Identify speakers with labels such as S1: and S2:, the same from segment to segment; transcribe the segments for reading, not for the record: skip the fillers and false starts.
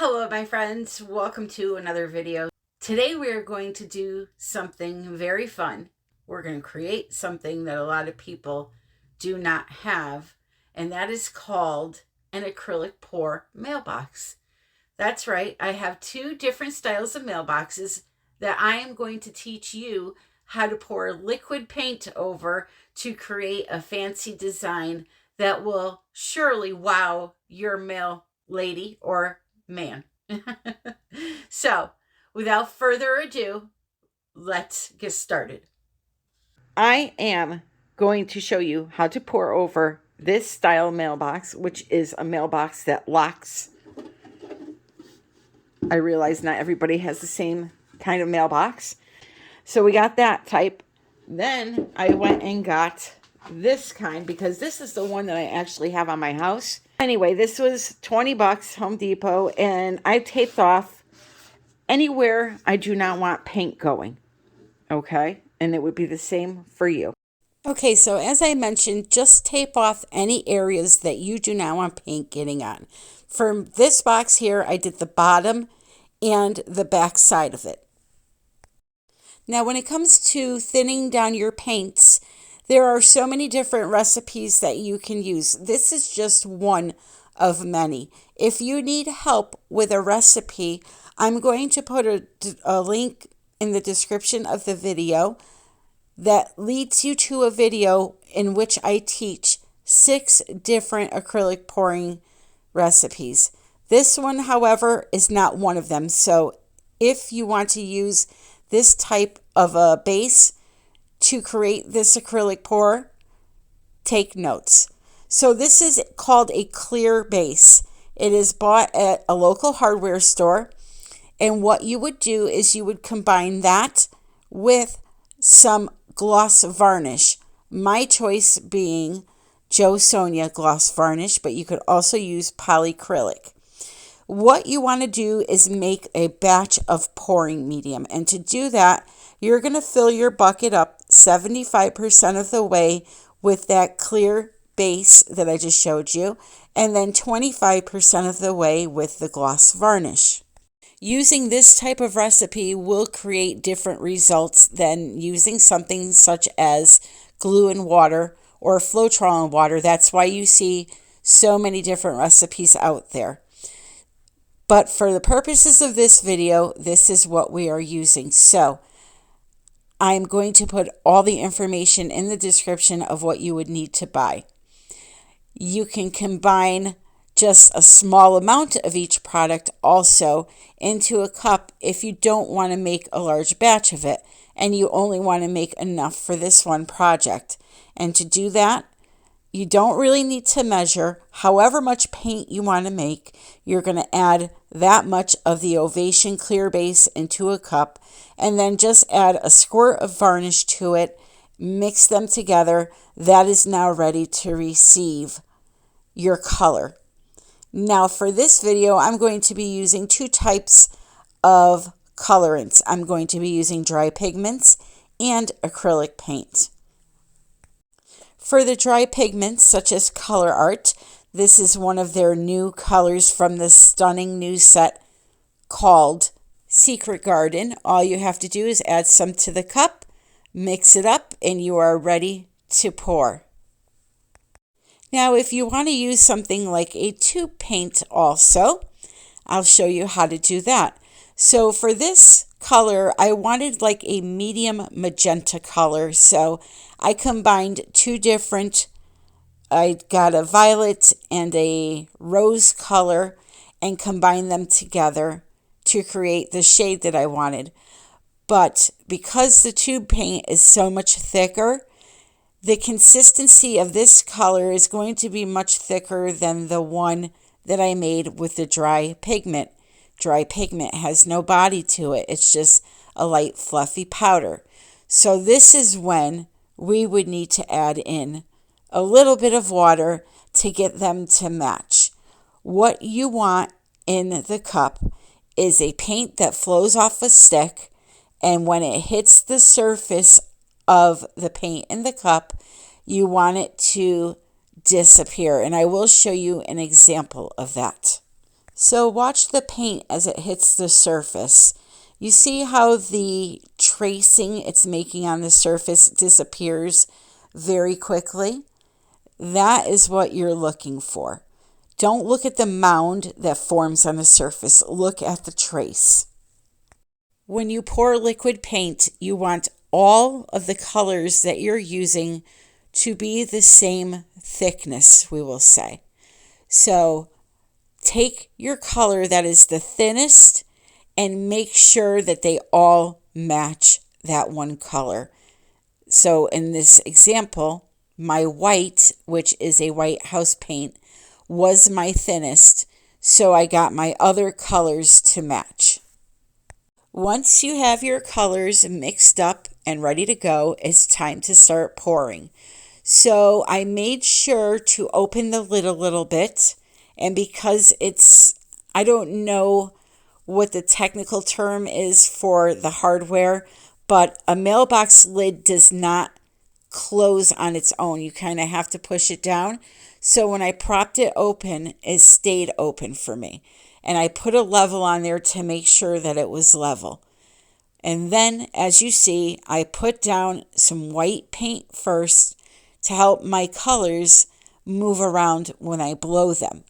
S1: Hello my friends, welcome to another video. Today we are going to do something very fun. We're going to create something that a lot of people do not have, and that is called an acrylic pour mailbox. That's right, I have two different styles of mailboxes that I am going to teach you how to pour liquid paint over to create a fancy design that will surely wow your mail lady or man. So, without further ado, let's get started. I am going to show you how to pour over this style mailbox, which is a mailbox that locks. I realize not everybody has the same kind of mailbox. So we got that type. Then I went and got this kind because this is the one that I actually have on my house. Anyway, this was 20 bucks, Home Depot, and I taped off anywhere I do not want paint going. Okay? And it would be the same for you. Okay, so as I mentioned, just tape off any areas that you do not want paint getting on. For this box here, I did the bottom and the back side of it. Now, when it comes to thinning down your paints, there are so many different recipes that you can use. This is just one of many. If you need help with a recipe, I'm going to put a link in the description of the video that leads you to a video in which I teach 6 different acrylic pouring recipes. This one, however, is not one of them. So if you want to use this type of a base to create this acrylic pour, take notes. So this is called a clear base. It is bought at a local hardware store. And what you would do is you would combine that with some gloss varnish. My choice being Joe Sonia gloss varnish, but you could also use polyacrylic. What you want to do is make a batch of pouring medium. And to do that, you're going to fill your bucket up 75% of the way with that clear base that I just showed you, and then 25% of the way with the gloss varnish. Using this type of recipe will create different results than using something such as glue and water or FLOETROL and water. That's why you see so many different recipes out there. But for the purposes of this video, this is what we are using. So I'm going to put all the information in the description of what you would need to buy. You can combine just a small amount of each product also into a cup if you don't want to make a large batch of it and you only want to make enough for this one project. And to do that, you don't really need to measure. However much paint you want to make, you're going to add that much of the Ovation clear base into a cup and then just add a squirt of varnish to it, mix them together. That is now ready to receive your color. Now for this video, I'm going to be using 2 types of colorants. I'm going to be using dry pigments and acrylic paint. For the dry pigments, such as Color Art, this is one of their new colors from the stunning new set called Secret Garden. All you have to do is add some to the cup, mix it up, and you are ready to pour. Now, if you want to use something like a tube paint also, I'll show you how to do that. So for this color, I wanted like a medium magenta color. So I combined 2 different, I got a violet and a rose color and combined them together to create the shade that I wanted. But because the tube paint is so much thicker, the consistency of this color is going to be much thicker than the one that I made with the dry pigment. Dry pigment has no body to it. It's just a light fluffy powder. So this is when we would need to add in a little bit of water to get them to match. What you want in the cup is a paint that flows off a stick, and when it hits the surface of the paint in the cup, you want it to disappear. And I will show you an example of that. So watch the paint as it hits the surface. You see how the tracing it's making on the surface disappears very quickly? That is what you're looking for. Don't look at the mound that forms on the surface. Look at the trace. When you pour liquid paint, you want all of the colors that you're using to be the same thickness, we will say. So take your color that is the thinnest and make sure that they all match that one color. So in this example, my white, which is a white house paint, was my thinnest, so I got my other colors to match. Once you have your colors mixed up and ready to go, it's time to start pouring. So I made sure to open the lid a little bit, and because I don't know what the technical term is for the hardware, but a mailbox lid does not close on its own. You kind of have to push it down. So when I propped it open, it stayed open for me. And I put a level on there to make sure that it was level. And then, as you see, I put down some white paint first to help my colors move around when I blow them.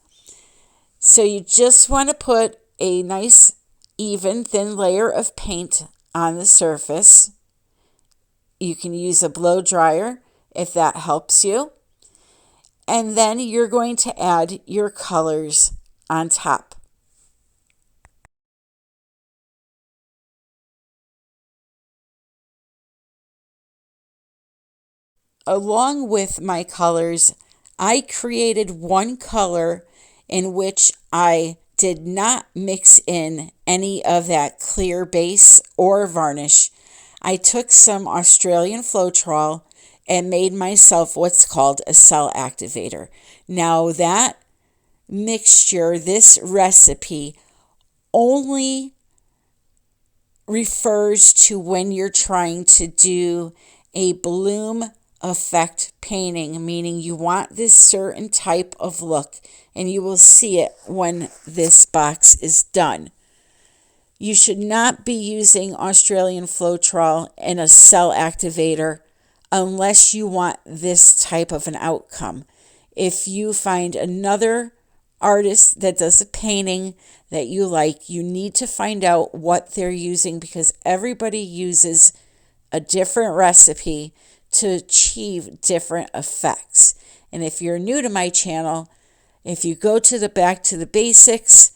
S1: So you just want to put a nice, even, thin layer of paint on the surface. You can use a blow dryer if that helps you. And then you're going to add your colors on top. Along with my colors, I created one color in which I did not mix in any of that clear base or varnish. I took some Australian FLOETROL and made myself what's called a cell activator. Now that mixture, this recipe, only refers to when you're trying to do a bloom effect painting, meaning you want this certain type of look, and you will see it when this box is done. You should not be using Australian FLOETROL in a cell activator unless you want this type of an outcome. If you find another artist that does a painting that you like, you need to find out what they're using, because everybody uses a different recipe to achieve different effects. And if you're new to my channel, if you go to the Back to the Basics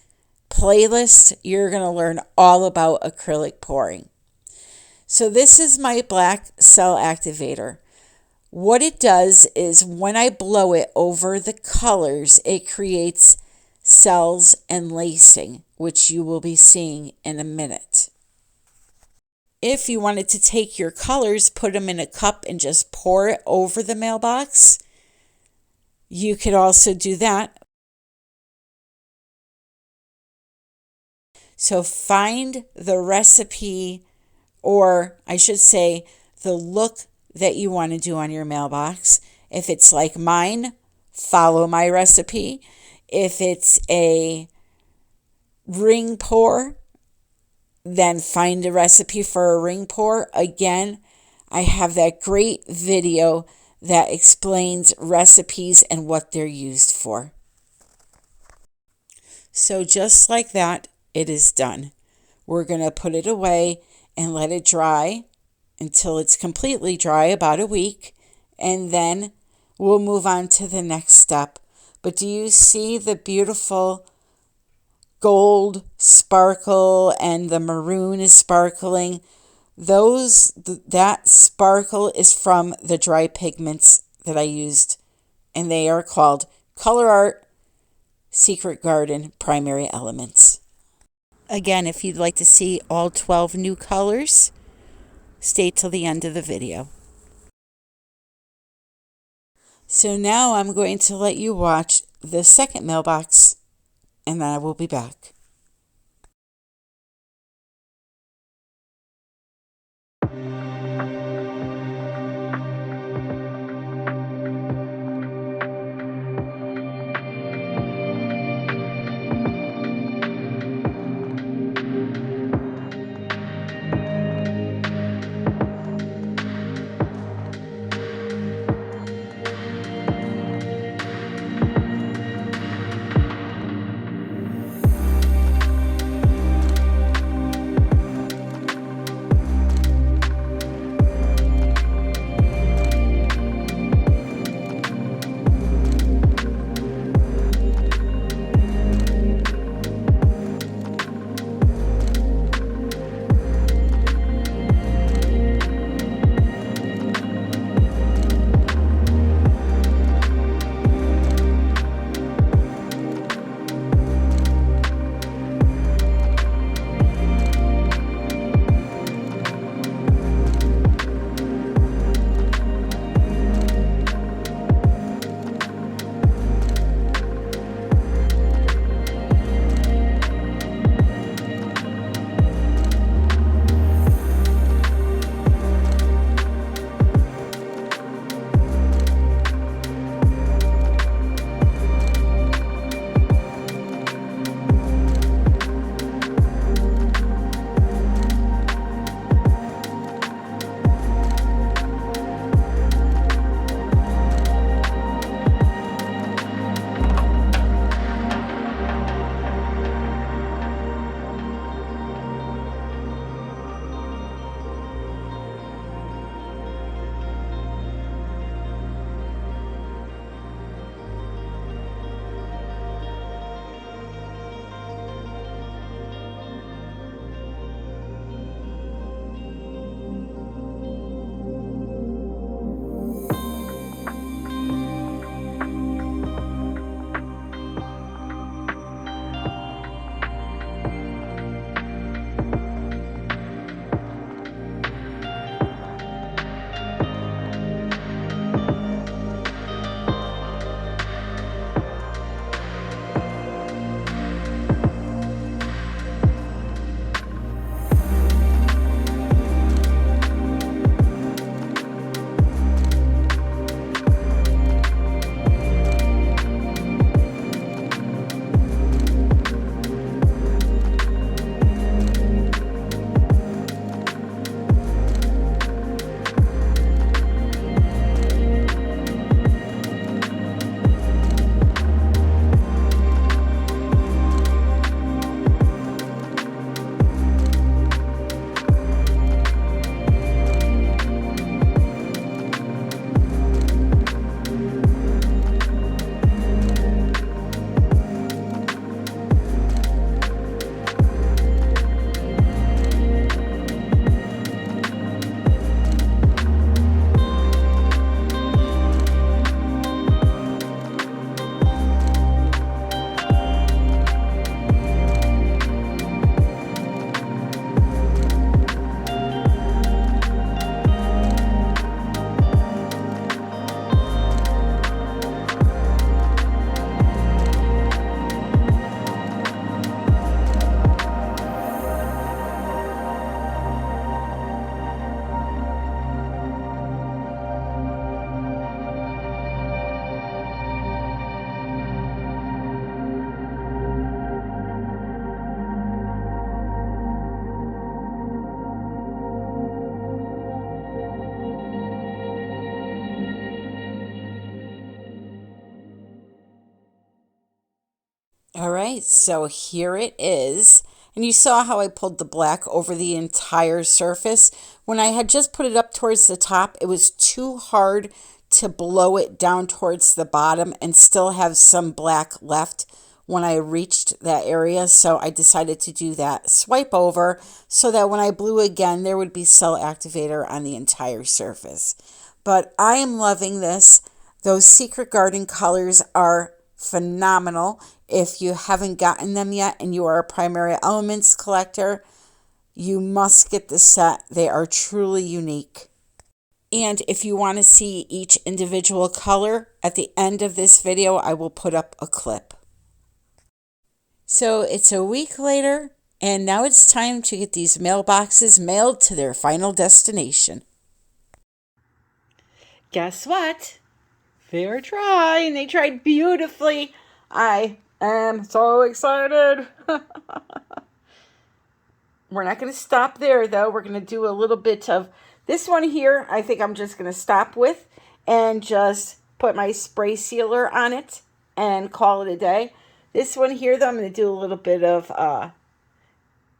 S1: playlist, you're going to learn all about acrylic pouring. So this is my black cell activator. What it does is when I blow it over the colors, it creates cells and lacing, which you will be seeing in a minute. If you wanted to take your colors, put them in a cup and just pour it over the mailbox, you could also do that. So find the recipe, or I should say the look that you want to do on your mailbox. If it's like mine, follow my recipe. If it's a ring pour, then find a recipe for a ring pour. Again, I have that great video that explains recipes and what they're used for. So just like that, it is done. We're going to put it away and let it dry until it's completely dry, about a week, and then we'll move on to the next step. But do you see the beautiful gold sparkle and the maroon is sparkling? That sparkle is from the dry pigments that I used, and they are called Color Art Secret Garden Primary Elements. Again, if you'd like to see all 12 new colors, stay till the end of the video. So now I'm going to let you watch the second mailbox, and then I will be back. so here it is. And you saw how I pulled the black over the entire surface. When I had just put it up towards the top, it was too hard to blow it down towards the bottom and still have some black left when I reached that area. So I decided to do that swipe over so that when I blew again, there would be cell activator on the entire surface. But I am loving this. Those Secret Garden colors are phenomenal. If you haven't gotten them yet and you are a Primary Elements collector, you must get the set. They are truly unique. And if you want to see each individual color, at the end of this video, I will put up a clip. So it's a week later, and now it's time to get these mailboxes mailed to their final destination. Guess what? They're dry, and they dried beautifully. I am so excited. We're not going to stop there, though. We're going to do a little bit of this one here. I think I'm just going to stop with and just put my spray sealer on it and call it a day. This one here, though, I'm going to do a little bit of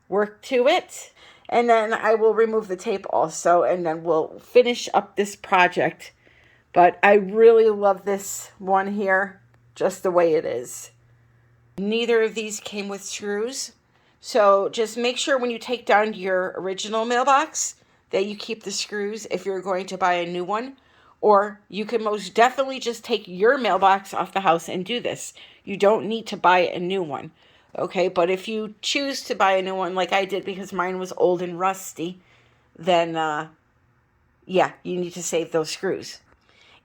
S1: work to it. And then I will remove the tape also, and then we'll finish up this project. But I really love this one here, just the way it is. Neither of these came with screws. So just make sure when you take down your original mailbox that you keep the screws if you're going to buy a new one. Or you can most definitely just take your mailbox off the house and do this. You don't need to buy a new one. Okay, but if you choose to buy a new one like I did because mine was old and rusty, then yeah, you need to save those screws.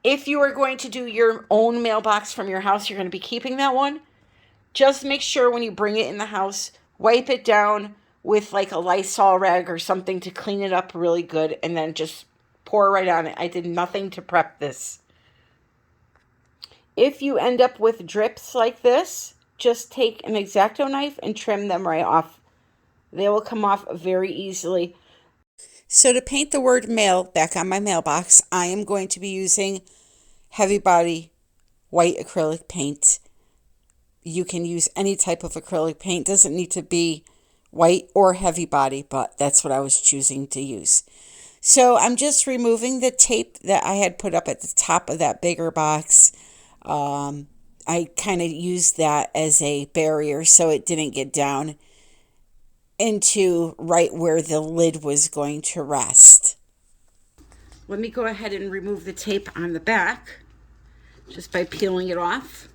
S1: If you are going to do your own mailbox from your house, you're going to be keeping that one. Just make sure when you bring it in the house, wipe it down with like a Lysol rag or something to clean it up really good, and then just pour right on it. I did nothing to prep this. If you end up with drips like this, just take an X-Acto knife and trim them right off. They will come off very easily. So to paint the word mail back on my mailbox, I am going to be using heavy body white acrylic paint. You can use any type of acrylic paint. Doesn't need to be white or heavy body, but that's what I was choosing to use. So I'm just removing the tape that I had put up at the top of that bigger box. I kind of used that as a barrier so it didn't get down into right where the lid was going to rest. Let me go ahead and remove the tape on the back just by peeling it off.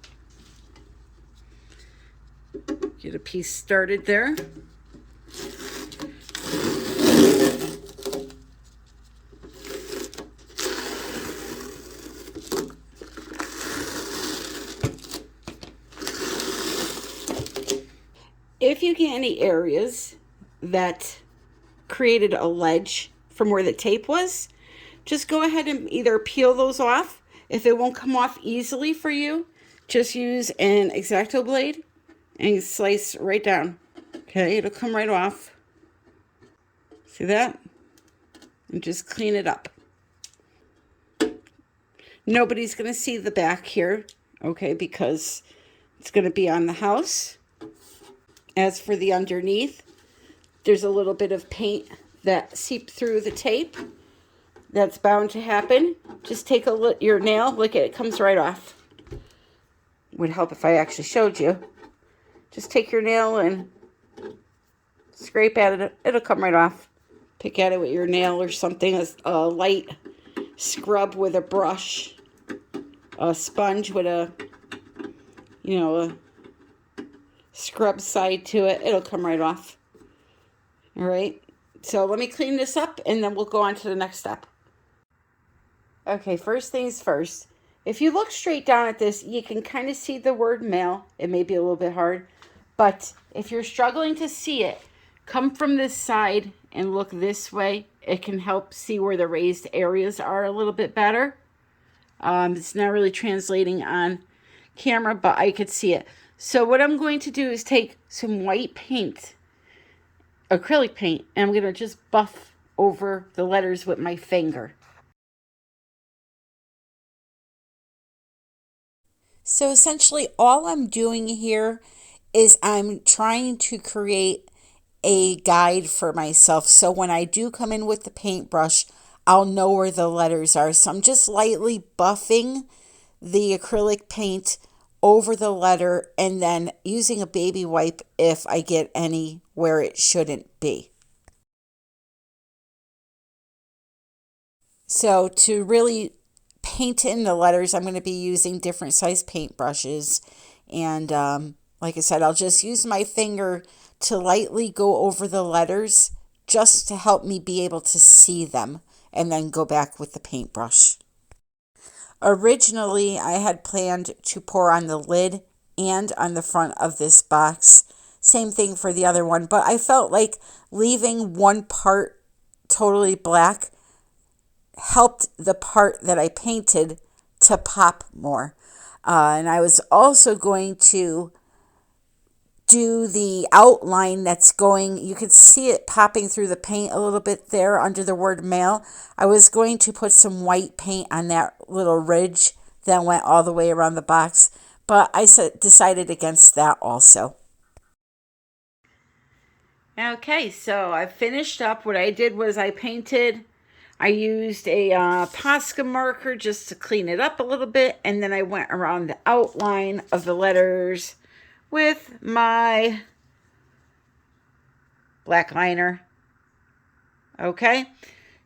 S1: Get a piece started there. If you get any areas that created a ledge from where the tape was, just go ahead and either peel those off. If it won't come off easily for you, just use an X-Acto blade and slice right down. Okay, it'll come right off. See that? And just clean it up. Nobody's going to see the back here, okay, because it's going to be on the house. As for the underneath, there's a little bit of paint that seeped through the tape. That's bound to happen. Just take a look, your nail, look at it, it comes right off. Would help if I actually showed you. Just take your nail and scrape at it. It'll come right off. Pick at it with your nail or something. A light scrub with a brush. A sponge with a scrub side to it. It'll come right off. All right. So let me clean this up and then we'll go on to the next step. Okay, first things first. If you look straight down at this, you can kind of see the word mail. It may be a little bit hard, but if you're struggling to see it, come from this side and look this way. It can help see where the raised areas are a little bit better. It's not really translating on camera, but I could see it. So what I'm going to do is take some white paint, acrylic paint, and I'm going to just buff over the letters with my finger. So essentially all I'm doing here
S2: is I'm trying to create a guide for myself. So when I do come in with the paintbrush, I'll know where the letters are. So I'm just lightly buffing the acrylic paint over the letter and then using a baby wipe if I get any where it shouldn't be. So to really paint in the letters, I'm going to be using different size paintbrushes. And like I said, I'll just use my finger to lightly go over the letters just to help me be able to see them and then go back with the paintbrush. Originally, I had planned to pour on the lid and on the front of this box. Same thing for the other one, but I felt like leaving one part totally black helped the part that I painted to pop more. And I was also going to do the outline that's going, you could see it popping through the paint a little bit there under the word mail. I was going to put some white paint on that little ridge that went all the way around the box, but I decided against that also.
S1: Okay, so I finished up. What I did was I used a Posca marker just to clean it up a little bit, and then I went around the outline of the letters with my black liner. Okay,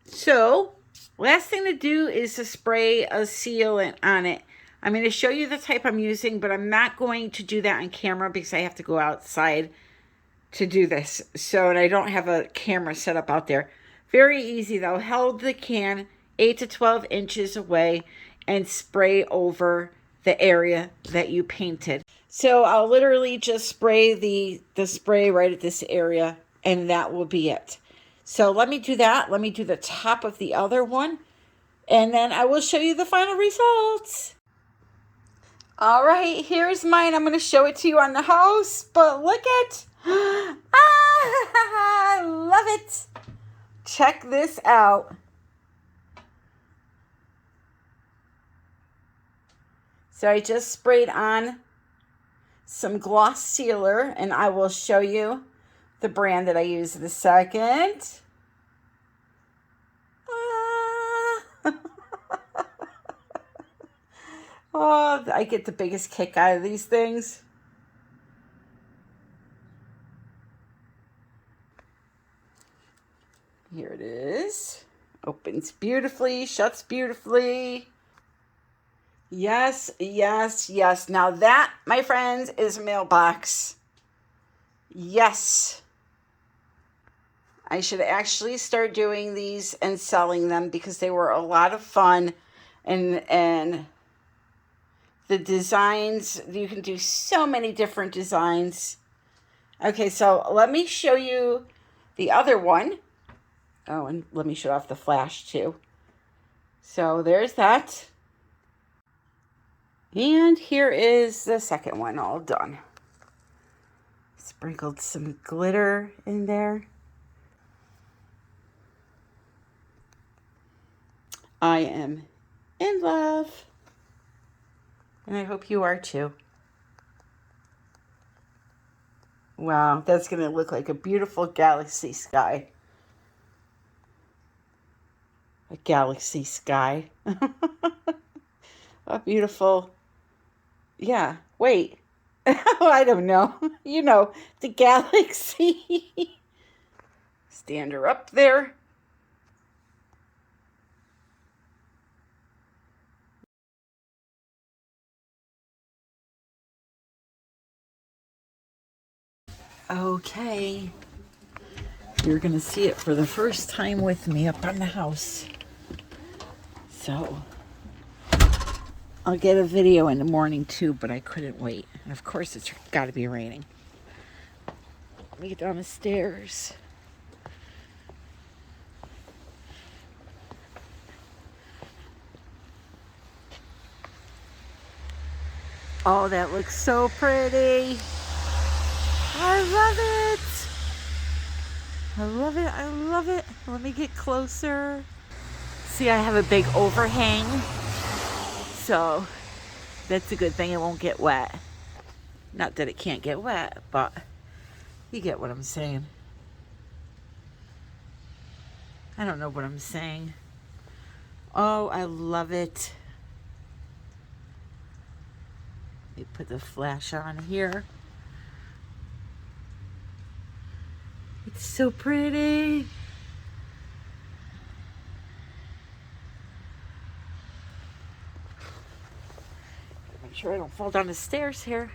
S1: so last thing to do is to spray a sealant on it. I'm going to show you the type I'm using, but I'm not going to do that on camera because I have to go outside to do this. So, and I don't have a camera set up out there. Very easy though. Hold the can 8 to 12 inches away and spray over the area that you painted. So I'll literally just spray the spray right at this area, and that will be it. So let me do that. Let me do the top of the other one, and then I will show you the final results. All right, here's mine. I'm going to show it to you on the house, but look at I love it. Check this out. So I just sprayed on some gloss sealer, and I will show you the brand that I use in a second. Oh, I get the biggest kick out of these things. Here it is. Opens beautifully, shuts beautifully. Yes, yes, yes. Now that, my friends, is a mailbox. Yes. I should actually start doing these and selling them because they were a lot of fun. And the designs, you can do so many different designs. Okay, so let me show you the other one. Oh, and let me show off the flash too. So there's that. And here is the second one all done. Sprinkled some glitter in there. I am in love. And I hope you are too. Wow, that's going to look like a beautiful galaxy sky. A galaxy sky. A beautiful, yeah, wait. I don't know. You know, the galaxy. Stand her up there. Okay. You're going to see it for the first time with me up on the house. So, I'll get a video in the morning too, but I couldn't wait. And of course, it's got to be raining. Let me get down the stairs. Oh, that looks so pretty. I love it. I love it. I love it. Let me get closer. See, I have a big overhang. So that's a good thing. It won't get wet. Not that it can't get wet, but you get what I'm saying. I don't know what I'm saying. Oh, I love it. Let me put the flash on here. It's so pretty. Make sure I don't fall down the stairs here.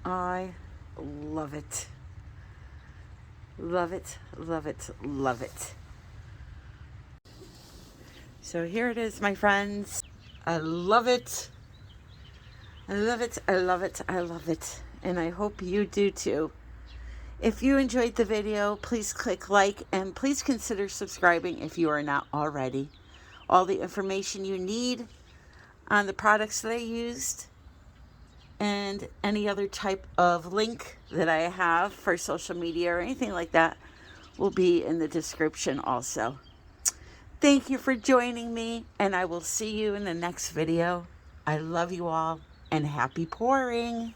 S1: I love it. Love it, love it, love it. So here it is, my friends. I love it. I love it, I love it, I love it. And I hope you do too. If you enjoyed the video, please click like and please consider subscribing if you are not already. All the information you need on the products that I used and any other type of link that I have for social media or anything like that will be in the description also. Thank you for joining me, and I will see you in the next video. I love you all, and happy pouring.